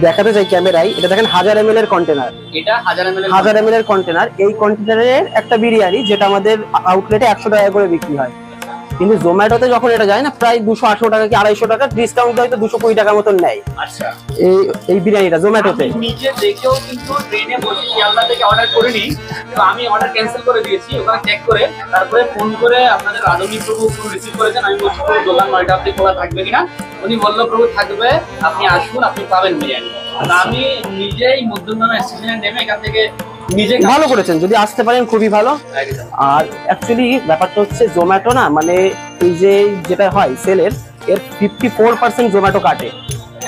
দেখাতে চাই ক্যামেরায়, এটা দেখেন 1000 ml এর কন্টেনার। এটা 1000 ml এর কন্টেনার। এই কন্টেনারের একটা বিরিয়ানি যেটা আমাদের আউটলেটে 100 টাকা করে বিক্রি হয়, কিন্তু জোম্যাটোতে যখন এটা যায় না প্রায় 218 টাকা কি 250 টাকা, ডিসকাউন্ট হয়তো 220 টাকার মতন নেয়। আচ্ছা, এই বিরিয়ানিটা জোম্যাটোতে নিজে দেখেও কিন্তু ট্রেনে বসে শিয়ালদা থেকে অর্ডার করিনি, তো আমি অর্ডার ক্যান্সেল করে দিয়েছি ওখানে চেক করে, তারপরে ফোন করে আপনাদের রাধুনী প্রভু রিসিভ করেছেন। আমি বলছি দোকান 9টা অবধি খোলা থাকবে কিনা, উনি বললো প্রভু থাকবে, আপনি আসুন, আপনি পাবেন বিরিয়ানি। আমি নিজেই মধ্যমগ্রাম স্টেশনে নেমে এখান থেকে নিজে ভালো করেছেন, যদি আসতে পারেন খুবই ভালো। আর অ্যাকচুয়ালি ব্যাপারটা হচ্ছে জোম্যাটো না, মানে এই যে যেটা হয় সেলের, এর 54% জোম্যাটো কাটে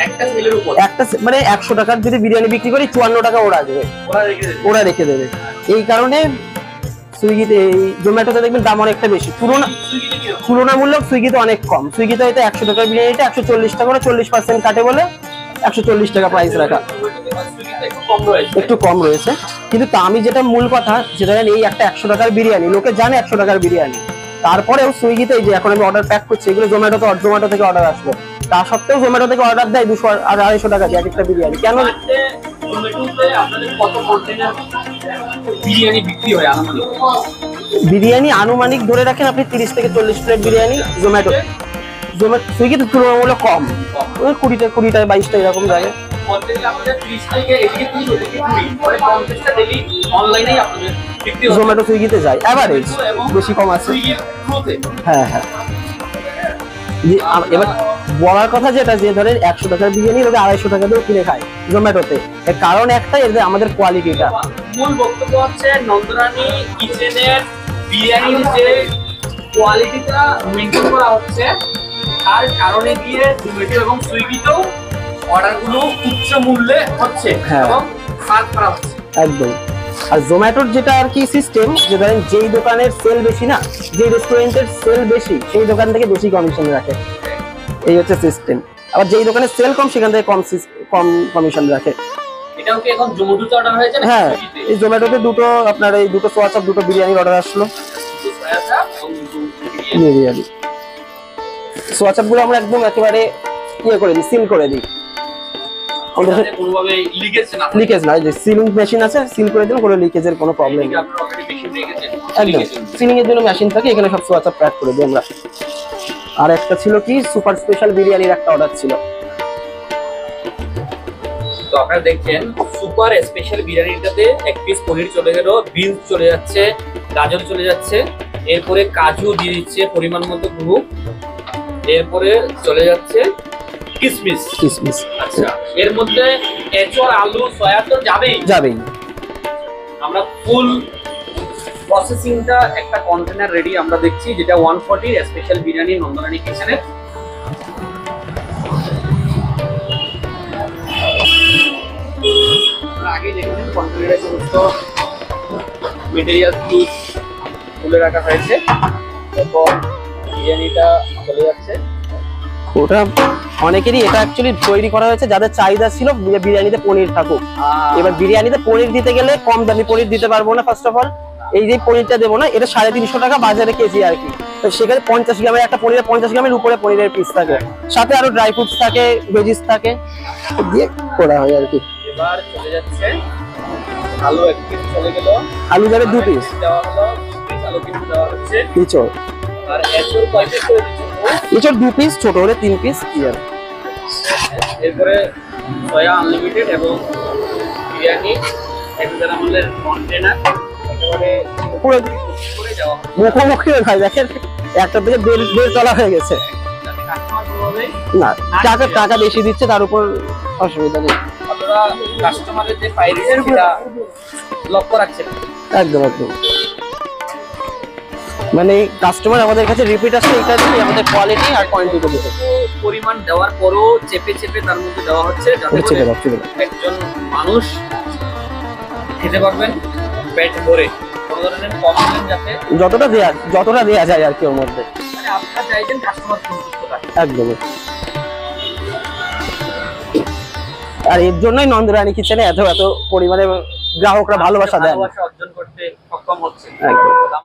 একটা সেলের উপর। একটা মানে 100 টাকার যদি বিরিয়ানি বিক্রি করি 54 টাকা ওরা রেখে দেবে। এই কারণে সুইগিতে, এই জোম্যাটোতে দেখবেন দাম অনেকটা বেশি, তুলনামূলক সুইগিতে অনেক কম। সুইগিতে হয়তো 100 টাকার বিরিয়ানিটা 140 টাকা করে 40% কাটে বলে 140 টাকা প্রাইস রাখা, একটু কম রয়েছে। কিন্তু তা আমি যেটা মূল কথা, যেটা এই একটা 100 টাকার বিরিয়ানি লোকে জানে 100 টাকার বিরিয়ানি, তারপরেও সুইগিতে এই যে এখন আমি অর্ডার প্যাক করছি, এগুলো জোম্যাটো থেকে অর্ডার আসলো, তা সত্ত্বেও জোম্যাটো থেকে অর্ডার দেয় 200 আর 250 টাকা দিয়ে এক একটা বিরিয়ানি। কেন বিরিয়ানি আনুমানিক ধরে রাখেন আপনি 30 থেকে 40 প্লেট বিরিয়ানি জোম্যাটো, সুইগিতে তুলনামূলক কম, 20টা 22টা এরকম যায়। জোম্যাটো সুইগিতে যায় এভারেজ, বেশি কম আছে। হ্যাঁ হ্যাঁ, এবার বলার কথা যেটা, যে ধরেন 100 টাকার বিরিয়ানি লোকে 250 টাকা দিয়েও কিনে খায় জোম্যাটোতে, এর কারণ একটাই, এর আমাদের কোয়ালিটিটা। মূল বক্তব্য হচ্ছে নন্দরানী কিচেনের বিরিয়ানির যে কোয়ালিটিটা মেনটেন করা হচ্ছে, তার কারণে গিয়ে জোম্যাটো এবং সুইগিতেও অর্ডারগুলো উচ্চ মূল্যে হচ্ছে এবং স্বাদ খারাপ হচ্ছে একদম। আর জোম্যাটোর যেটা আর কি সিস্টেম, যে ধরেন যেই দোকানের সেল বেশি না, যে রেস্টুরেন্টের সেল বেশি, সেই দোকান থেকে বেশি কমিশন রাখে, এই হচ্ছে সিস্টেম। আবার যেই দোকানের সেল কম, সেখান থেকে কম কমিশন রাখে। এটাও কি এখন জোম্যাটোতে অর্ডার হয়েছে? হ্যাঁ, এই জোম্যাটোতে দুটো আপনার এই দুটো সোয়া চাপ, দুটো বিরিয়ানির অর্ডার আসলো। বিরিয়ানি সোয়া চাপ গুলো আমরা একদম একেবারে ইয়ে করে দিই, সিল করে দিই, লিকেজ না, যে সিলিং মেশিন আছে, সিল করে দিলে কোনো লিকেজের কোনো প্রবলেম নেই। একদম সিলিং এর জন্য মেশিন থাকে, এখানে সব সোয়া চাপ প্যাক করে দিই আমরা। আর একটা ছিল কি সুপার স্পেশাল বিরিয়ানির একটা অর্ডার ছিল, তো আপনারা দেখছেন সুপার স্পেশাল বিরিয়ানিটাতে এক পিস পনির চলে গেল, বিনস চলে যাচ্ছে, গাজর চলে যাচ্ছে, এরপরে কাজু দিয়ে দিচ্ছে পরিমাণ মতো গুঁড়ো, এরপরে চলে যাচ্ছে কিসমিস। আচ্ছা, এর মধ্যে এঁচড়, আলু, সয়া তো যাবেই। আমরা ফুল প্রসেসিংটা একটা কন্টেনার রেডি আমরা দেখছি, যেটা 140 স্পেশাল বিরিয়ানি নন্দরানী কিচেনের। আগে দেখুন কন্টেনারে সমস্ত মেটেরিয়াল তুলে রাখা হয়েছে, তারপর বিরিয়ানিটা চলে যাচ্ছে। ওটা অনেকেরই এটা অ্যাকচুয়ালি তৈরি করা হয়েছে যাদের চাহিদা ছিল বিরিয়ানিতে পনির থাকুক। এবার বিরিয়ানিতে পনির দিতে গেলে কম দামি পনির দিতে পারবো না, ফার্স্ট অফ অল এই যে পনিরটা দেবো না, এটা 350 টাকা বাজারে কেজি আর কি, তো সেখানে 50 গ্রামের একটা পনিরে 50 গ্রামের উপরে পনিরের পিস থাকে, সাথে আরো ড্রাই ফ্রুটস থাকে, ভেজিস থাকে, দিয়ে করা হয় আর কি। এবার চলে যাচ্ছে আলু, এক পিস চলে গেল, আলু যাবে 2 পিস দেওয়া হলো, আলু কিন্তু দেওয়া হচ্ছে, এঁচড়। আর এঁচড় কয় পিস করে দিচ্ছেন? এঁচড় 2 পিস, ছোট হলে 3 পিস ক্লিয়ার। এরপরে সয়া আনলিমিটেড এবং বিরিয়ানি 1000 ml এর কন্টেনার একেবারে পুরো করে দেওয়া মুখোমুখি ভাই, দেখেন একটা থেকে 1.5 তলা হয়ে গেছে। না, টাকা বেশি দিচ্ছে, তার উপর অসুবিধা নেই। আপনারা কাস্টমারের যে প্রায়োরিটিটা লক্ষ্য রাখছেন। একদম মানে কাস্টমার আমাদের কাছে রিপিট আসে, এটা দিয়ে আমাদের কোয়ালিটি আর কোয়ান্টিটি দিতে পরিমাণ দেওয়ার পরও চেপে তার মধ্যে দেওয়া হচ্ছে, যাতে একজন মানুষ খেতে পারবেন পেট ভরে, কোনো ধরনের প্রবলেম যাতে যতটা দেয়া যায় আর কি ওর মধ্যে, মানে আপনারা চাইছেন কাস্টমার সন্তুষ্ট থাকে একদম। আর এর জন্যই নন্দরানী কিচেনে এত পরিমাণে গ্রাহকরা ভালোবাসা দেন, অর্জন করতে সক্ষম হচ্ছে। একদম।